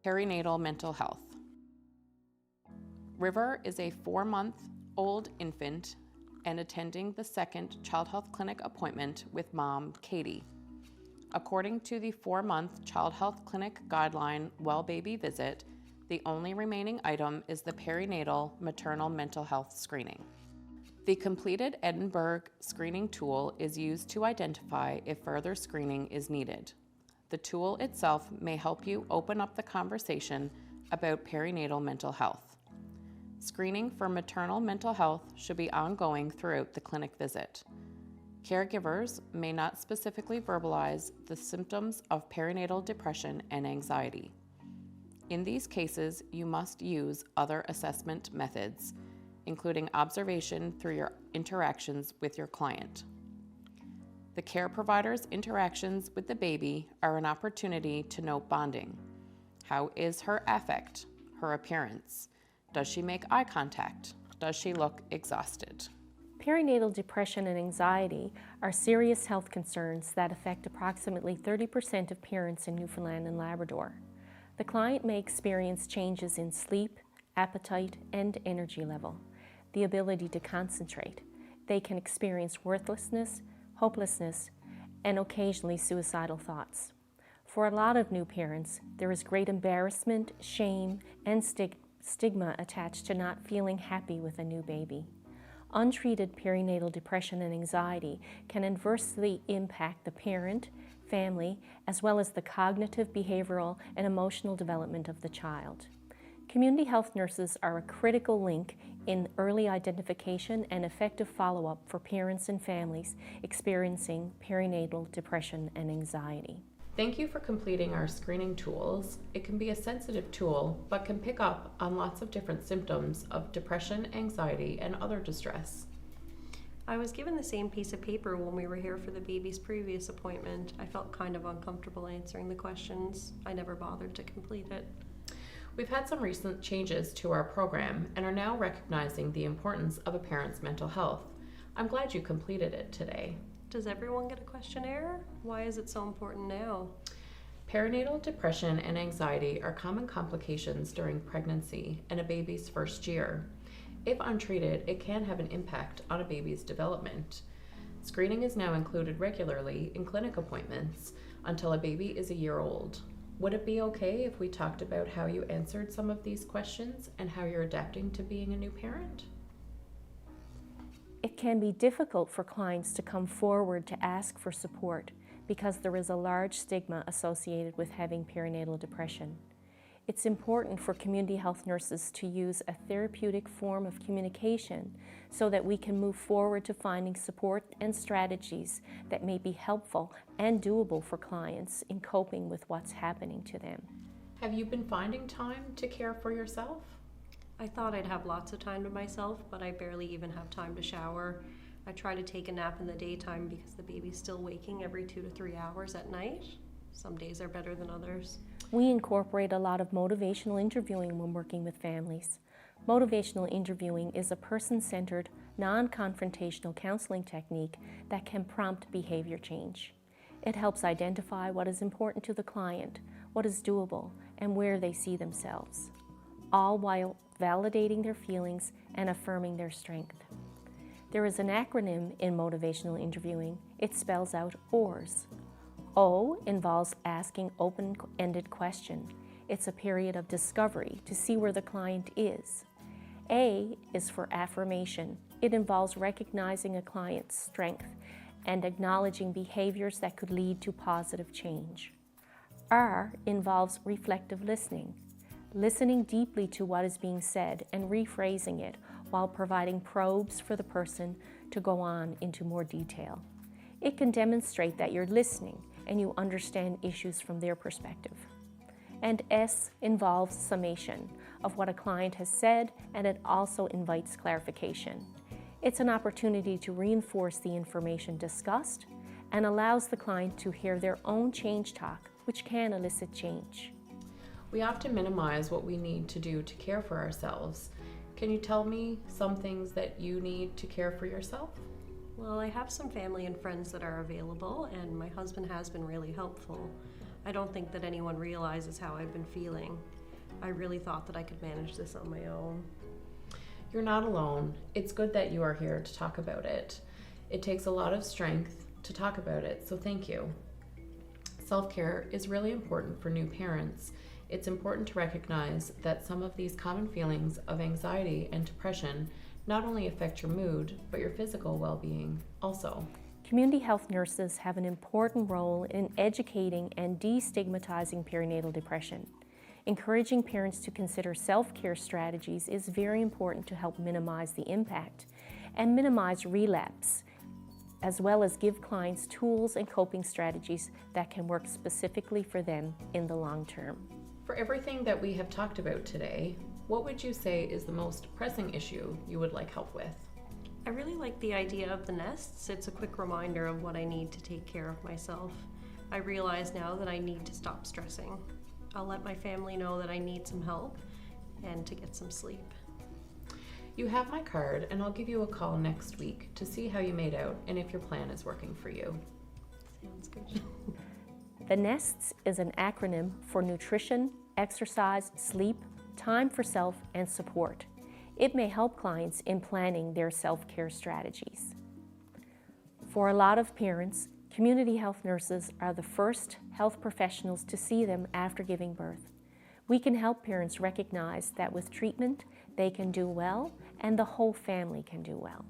Perinatal mental health. River is a 4-month-old infant and attending the second child health clinic appointment with mom, Katie. According to the 4-month child health clinic guideline well baby visit, the only remaining item is the perinatal maternal mental health screening. The completed Edinburgh screening tool is used to identify if further screening is needed. The tool itself may help you open up the conversation about perinatal mental health. Screening for maternal mental health should be ongoing throughout the clinic visit. Caregivers may not specifically verbalize the symptoms of perinatal depression and anxiety. In these cases, you must use other assessment methods, including observation through your interactions with your client. The care provider's interactions with the baby are an opportunity to note bonding. How is her affect, her appearance? Does she make eye contact? Does she look exhausted? Perinatal depression and anxiety are serious health concerns that affect approximately 30% of parents in Newfoundland and Labrador. The client may experience changes in sleep, appetite, and energy level, the ability to concentrate. They can experience worthlessness, hopelessness, and occasionally suicidal thoughts. For a lot of new parents, there is great embarrassment, shame, and stigma attached to not feeling happy with a new baby. Untreated perinatal depression and anxiety can adversely impact the parent, family, as well as the cognitive, behavioral, and emotional development of the child. Community health nurses are a critical link in early identification and effective follow-up for parents and families experiencing perinatal depression and anxiety. Thank you for completing our screening tools. It can be a sensitive tool, but can pick up on lots of different symptoms of depression, anxiety, and other distress. I was given the same piece of paper when we were here for the baby's previous appointment. I felt kind of uncomfortable answering the questions. I never bothered to complete it. We've had some recent changes to our program and are now recognizing the importance of a parent's mental health. I'm glad you completed it today. Does everyone get a questionnaire? Why is it so important now? Perinatal depression and anxiety are common complications during pregnancy and a baby's first year. If untreated, it can have an impact on a baby's development. Screening is now included regularly in clinic appointments until a baby is a year old. Would it be okay if we talked about how you answered some of these questions and how you're adapting to being a new parent? It can be difficult for clients to come forward to ask for support because there is a large stigma associated with having perinatal depression. It's important for community health nurses to use a therapeutic form of communication so that we can move forward to finding support and strategies that may be helpful and doable for clients in coping with what's happening to them. Have you been finding time to care for yourself? I thought I'd have lots of time to myself, but I barely even have time to shower. I try to take a nap in the daytime because the baby's still waking every 2 to 3 hours at night. Some days are better than others. We incorporate a lot of motivational interviewing when working with families. Motivational interviewing is a person-centered, non-confrontational counseling technique that can prompt behavior change. It helps identify what is important to the client, what is doable, and where they see themselves, all while validating their feelings and affirming their strength. There is an acronym in motivational interviewing. It spells out OARS. O involves asking open-ended questions. It's a period of discovery to see where the client is. A is for affirmation. It involves recognizing a client's strength and acknowledging behaviors that could lead to positive change. R involves reflective listening. Listening deeply to what is being said and rephrasing it while providing probes for the person to go on into more detail. It can demonstrate that you're listening and you understand issues from their perspective. And S involves summation of what a client has said, and it also invites clarification. It's an opportunity to reinforce the information discussed and allows the client to hear their own change talk, which can elicit change. We often minimize what we need to do to care for ourselves. Can you tell me some things that you need to care for yourself? Well, I have some family and friends that are available, and my husband has been really helpful. I don't think that anyone realizes how I've been feeling. I really thought that I could manage this on my own. You're not alone. It's good that you are here to talk about it. It takes a lot of strength to talk about it, so thank you. Self-care is really important for new parents. It's important to recognize that some of these common feelings of anxiety and depression not only affect your mood, but your physical well-being also. Community health nurses have an important role in educating and destigmatizing perinatal depression. Encouraging parents to consider self-care strategies is very important to help minimize the impact and minimize relapse, as well as give clients tools and coping strategies that can work specifically for them in the long term. For everything that we have talked about today, what would you say is the most pressing issue you would like help with? I really like the idea of the nests. It's a quick reminder of what I need to take care of myself. I realize now that I need to stop stressing. I'll let my family know that I need some help and to get some sleep. You have my card, and I'll give you a call next week to see how you made out and if your plan is working for you. Sounds good. The NESTS is an acronym for nutrition, exercise, sleep, time for self, and support. It may help clients in planning their self-care strategies. For a lot of parents, community health nurses are the first health professionals to see them after giving birth. We can help parents recognize that with treatment, they can do well and the whole family can do well.